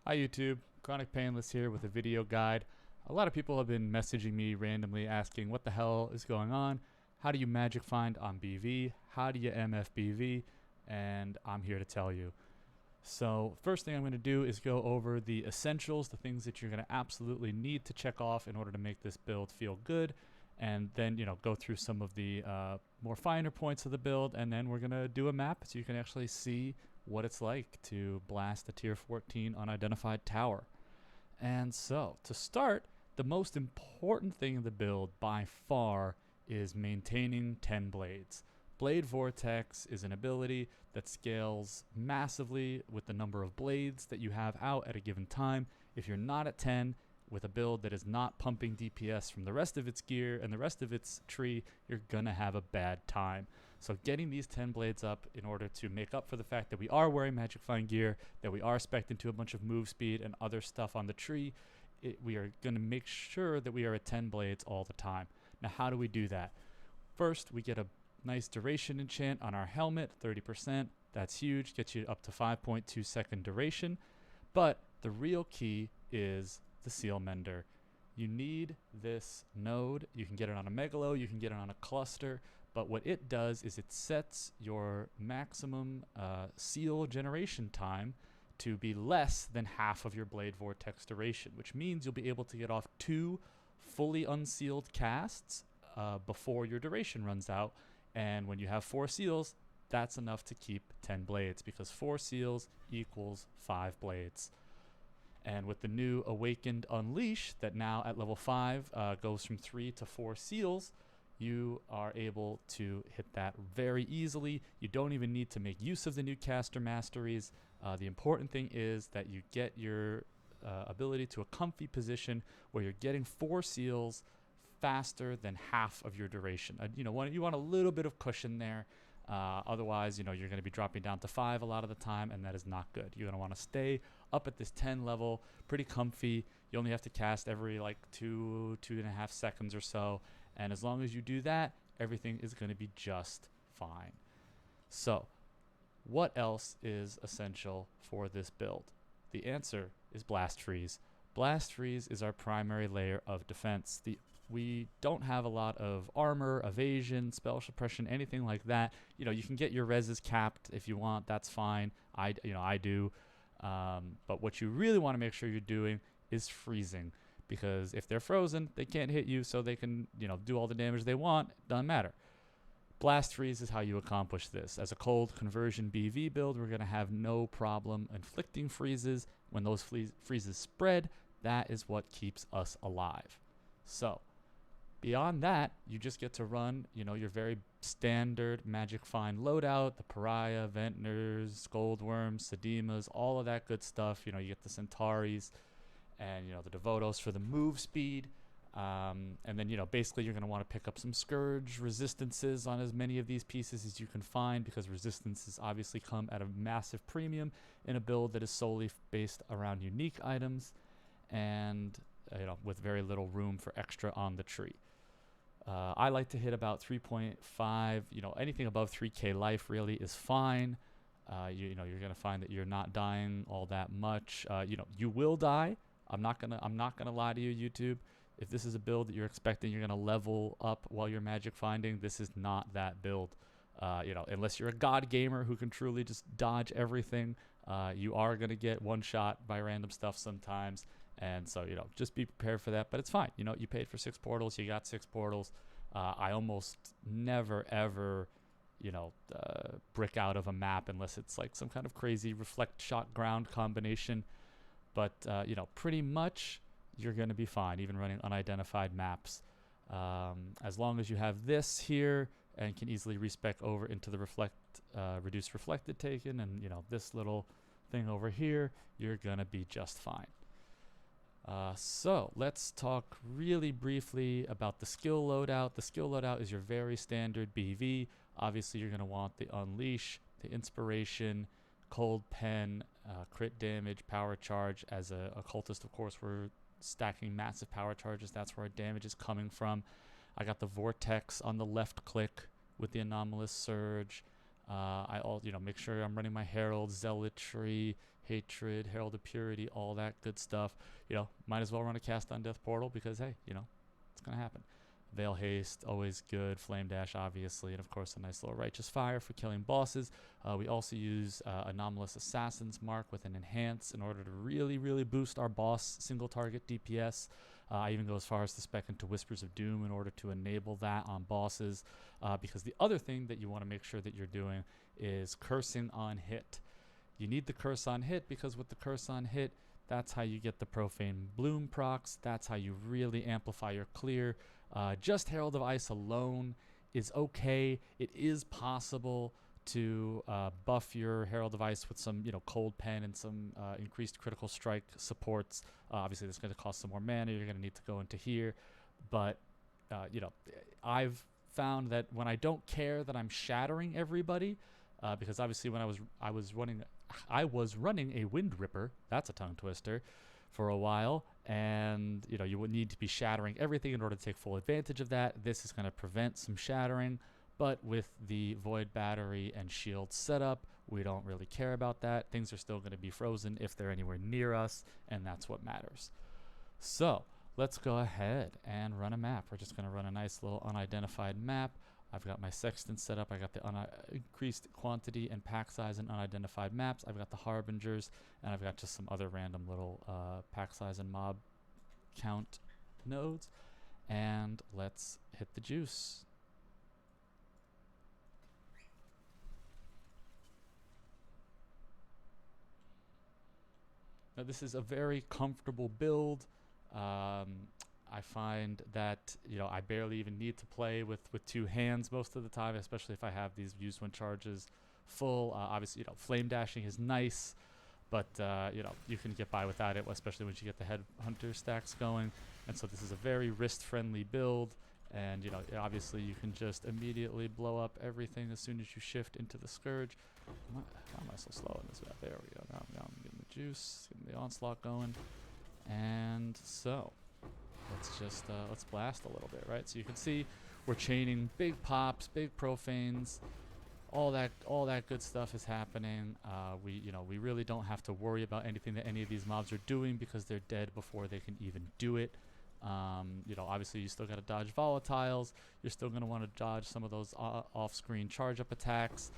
Hi YouTube, Chronic Painless here with a video guide. A lot of people have been messaging me randomly asking what the hell is going on, how do you magic find on BV, how do you MF BV, and I'm here to tell you. So first thing I'm going to do is go over the essentials, the things that you're going to absolutely need to check off in order to make this build feel good, and then go through some of the more finer points of the build, and then we're going to do a map so you can actually see what it's like to blast a tier 14 unidentified tower. And so, to start, the most important thing in the build by far is maintaining 10 blades. Blade Vortex is an ability that scales massively with the number of blades that you have out at a given time. If you're not at 10, with a build that is not pumping DPS from the rest of its gear and the rest of its tree, you're gonna have a bad time. So getting these 10 blades up in order to make up for the fact that we are wearing Magic Find gear, that we are spec'd into a bunch of move speed and other stuff on the tree, we are gonna make sure that we are at 10 blades all the time. Now how do we do that? First, we get a nice duration enchant on our helmet, 30%. That's huge, gets you up to 5.2 second duration. But the real key is the Seal Mender. You need this node. You can get it on a Megalo, you can get it on a cluster, but what it does is it sets your maximum seal generation time to be less than half of your Blade Vortex duration, which means you'll be able to get off 2 fully unsealed casts before your duration runs out. And when you have 4 seals, that's enough to keep 10 blades, because 4 seals equals 5 blades. And with the new Awakened Unleash that now at level 5 goes from 3 to 4 seals, you are able to hit that very easily. You don't even need to make use of the new caster masteries. The important thing is that you get your ability to a comfy position where you're getting 4 seals faster than half of your duration. You want a little bit of cushion there. Otherwise, you're going to be dropping down to 5 a lot of the time, and that is not good. You're going to want to stay up at this 10 level, pretty comfy. You only have to cast every like 2.5 seconds or so, and as long as you do that, everything is going to be just fine. So, what else is essential for this build? The answer is Blast Freeze. Blast Freeze is our primary layer of defense. We don't have a lot of armor, evasion, spell suppression, anything like that. You can get your reses capped if you want. That's fine. I do. But what you really want to make sure you're doing is freezing, because if they're frozen, they can't hit you, so they can do all the damage they want. Doesn't matter. Blast Freeze is how you accomplish this. As a cold conversion BV build, we're going to have no problem inflicting freezes. When those freezes spread, that is what keeps us alive. So, beyond that, you just get to run, your very standard Magic Find loadout, the Pariah, Ventners, Goldworms, Sedemas, all of that good stuff. You get the Centauris and, the Devotos for the move speed. And then, basically you're going to want to pick up some Scourge resistances on as many of these pieces as you can find, because resistances obviously come at a massive premium in a build that is solely based around unique items and, with very little room for extra on the tree. I like to hit about 3.5. Anything above 3k life really is fine. You're gonna find that you're not dying all that much. You will die. I'm not gonna lie to you, YouTube. If this is a build that you're expecting you're gonna level up while you're magic finding, this is not that build. Unless you're a god gamer who can truly just dodge everything, you are gonna get one shot by random stuff sometimes. And so, just be prepared for that. But it's fine. You paid for 6 portals. You got 6 portals. I almost never, ever, brick out of a map unless it's like some kind of crazy reflect shot ground combination. But, pretty much you're going to be fine, even running unidentified maps. As long as you have this here and can easily respec over into the reduce reflected taken and, this little thing over here, you're going to be just fine. So let's talk really briefly about the skill loadout. The skill loadout is your very standard BV. Obviously, you're going to want the Unleash, the Inspiration, Cold Pen, crit damage, power charge. As a occultist, of course, we're stacking massive power charges. That's where our damage is coming from. I got the Vortex on the left click with the Anomalous Surge. Make sure I'm running my Herald, Zealotry, Hatred, Herald of Purity, all that good stuff. Might as well run a Cast on Death Portal because, hey, it's going to happen. Veil Haste, always good. Flame Dash, obviously. And, of course, a nice little Righteous Fire for killing bosses. We also use Anomalous Assassin's Mark with an Enhance in order to really, really boost our boss single target DPS. I even go as far as to spec into Whispers of Doom in order to enable that on bosses. Because the other thing that you want to make sure that you're doing is cursing on hit. You need the curse on hit because with the curse on hit, that's how you get the Profane Bloom procs. That's how you really amplify your clear. Just Herald of Ice alone is okay. It is possible to buff your Herald of Ice with some, Cold Pen and some increased critical strike supports. Obviously, that's going to cost some more mana. You're going to need to go into here. But, I've found that when I don't care that I'm shattering everybody, because obviously when I was running a Wind Ripper, that's a tongue twister, for a while, and you would need to be shattering everything in order to take full advantage of that. This is going to prevent some shattering, but with the Void Battery and Shield setup, we don't really care about that. Things are still going to be frozen if they're anywhere near us, and that's what matters. So let's go ahead and run a map. We're just going to run a nice little unidentified map. I've got my Sextant set up. I got the increased quantity and pack size and unidentified maps. I've got the Harbingers, and I've got just some other random little pack size and mob count nodes. And let's hit the juice. Now this is a very comfortable build. I find that I barely even need to play with two hands most of the time, especially if I have these use when charges full. Obviously, flame dashing is nice, but you can get by without it, especially once you get the headhunter stacks going. And so this is a very wrist-friendly build, and obviously you can just immediately blow up everything as soon as you shift into the Scourge. Why am I so slow in this map? There we go. Now I'm getting the juice, getting the onslaught going, and so. Let's blast a little bit, right? So you can see we're chaining big pops, big profanes, all that good stuff is happening. We really don't have to worry about anything that any of these mobs are doing because they're dead before they can even do it. Obviously you still got to dodge volatiles. You're still going to want to dodge some of those off-screen charge-up attacks.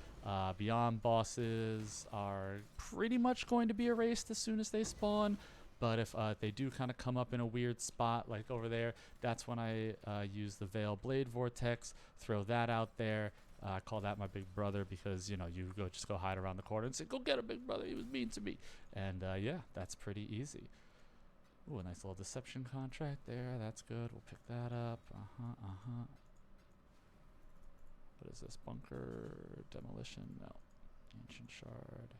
Beyond bosses are pretty much going to be erased as soon as they spawn. But if they do kind of come up in a weird spot like over there, that's when I use the Veil Blade Vortex, throw that out there. I call that my big brother because, you just go hide around the corner and say, go get him, big brother, he was mean to me. And yeah, that's pretty easy. Ooh, a nice little deception contract there. That's good. We'll pick that up. What is this? Bunker, demolition? No. Ancient shard.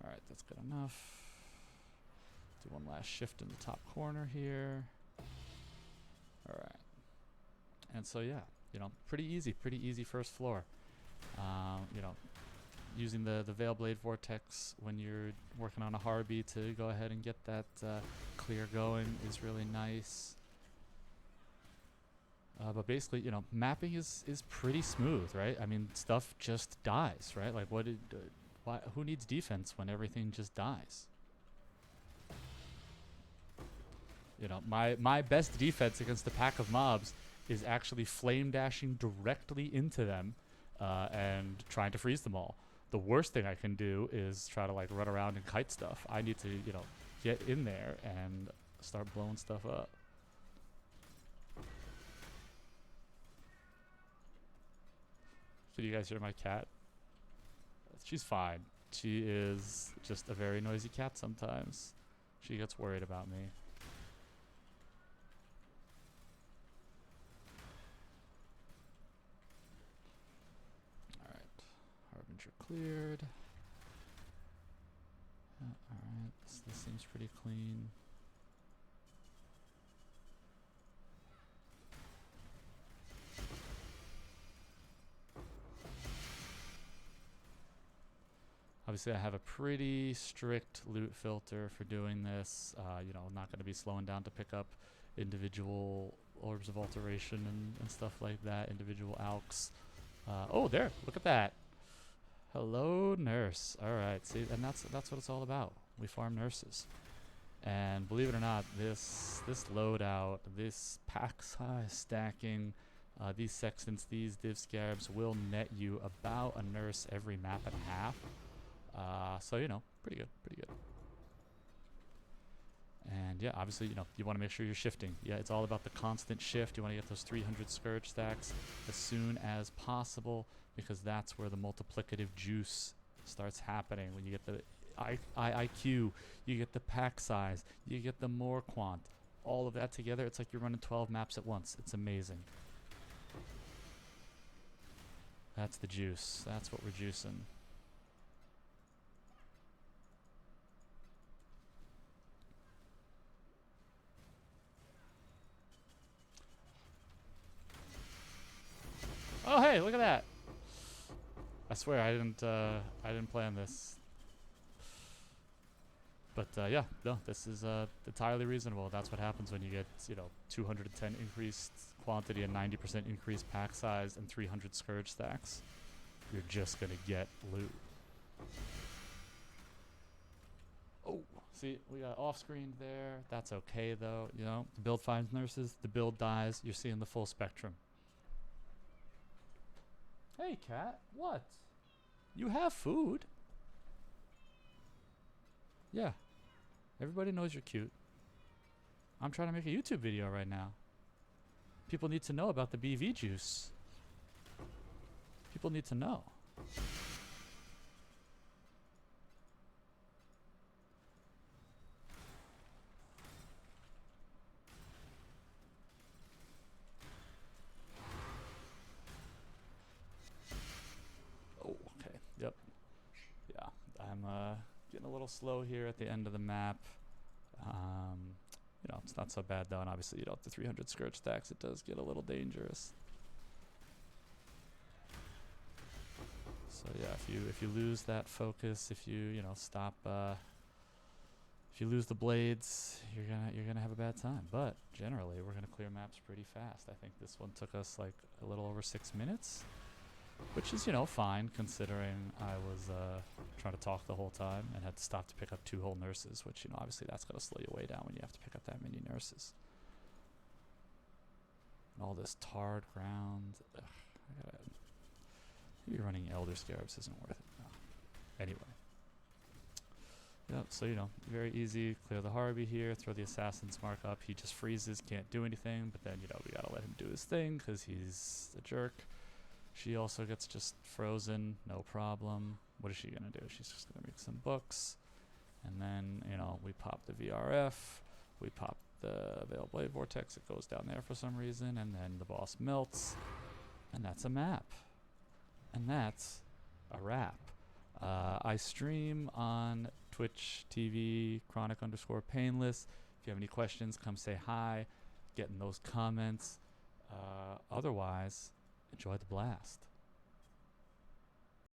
All right, that's good enough. Do one last shift in the top corner here. All right. And so, yeah, pretty easy first floor. Using the Veil Blade Vortex when you're working on a Harby to go ahead and get that clear going is really nice. But basically, mapping is pretty smooth, right? I mean, stuff just dies, right? Like, who needs defense when everything just dies? My best defense against a pack of mobs is actually flame dashing directly into them and trying to freeze them all. The worst thing I can do is try to run around and kite stuff. I need to, get in there and start blowing stuff up. Can you guys hear my cat? She's fine. She is just a very noisy cat sometimes. She gets worried about me. Cleared. Alright, this seems pretty clean. Obviously I have a pretty strict loot filter for doing this. I'm not going to be slowing down to pick up individual Orbs of Alteration and stuff like that, individual alks. Oh, there. Look at that. Hello, nurse. All right. See, and that's what it's all about. We farm nurses. And believe it or not, this loadout, this pack size stacking, these sextants, these div scarabs will net you about a nurse every map and a half. So you know, pretty good, pretty good. And yeah, obviously, you know, you want to make sure you're shifting. Yeah, it's all about the constant shift. You want to get those 300 scourge stacks as soon as possible, because that's where the multiplicative juice starts happening. When you get the IQ, you get the pack size, you get the more quant, all of that together, it's like you're running 12 maps at once. It's amazing. That's the juice. That's what we're juicing. Oh hey, look at that. I swear I didn't plan this. But yeah, no, this is entirely reasonable. That's what happens when you get, you know, 210 increased quantity and 90% increased pack size and 300 scourge stacks. You're just gonna get loot. Oh, see, we got off screen there. That's okay though, you know. The build finds nurses, the build dies. You're seeing the full spectrum. Hey, cat, what? You have food. Yeah. Everybody knows you're cute. I'm trying to make a YouTube video right now. People need to know about the BV juice. People need to know. Oh, okay. Yep. Yeah. I'm getting a little slow here at the end of the map. You know, it's not so bad though, and obviously, you know, the 300 scourge stacks, it does get a little dangerous. So yeah, if you lose that focus, if you know, stop, if you lose the blades, you're gonna have a bad time. But generally, we're gonna clear maps pretty fast. I think this one took us like a little over 6 minutes, which is, you know, fine considering I was trying to talk the whole time and had to stop to pick up 2 whole nurses, which, you know, obviously that's gonna slow you way down when you have to pick up that many nurses. And all this tarred ground. Ugh, maybe running Elder Scarabs isn't worth it. No. Anyway. Yep, so, you know, very easy. Clear the Harvey here, throw the Assassin's Mark up. He just freezes, can't do anything, but then, you know, we gotta let him do his thing because he's a jerk. She also gets just frozen, no problem. What is she gonna do? She's just gonna make some books. And then, you know, we pop the VRF, we pop the Veil Blade Vortex, it goes down there for some reason, and then the boss melts, and that's a map. And that's a wrap. I stream on Twitch TV, Chronic_Painless. If you have any questions, come say hi, get in those comments. Otherwise, enjoy the blast.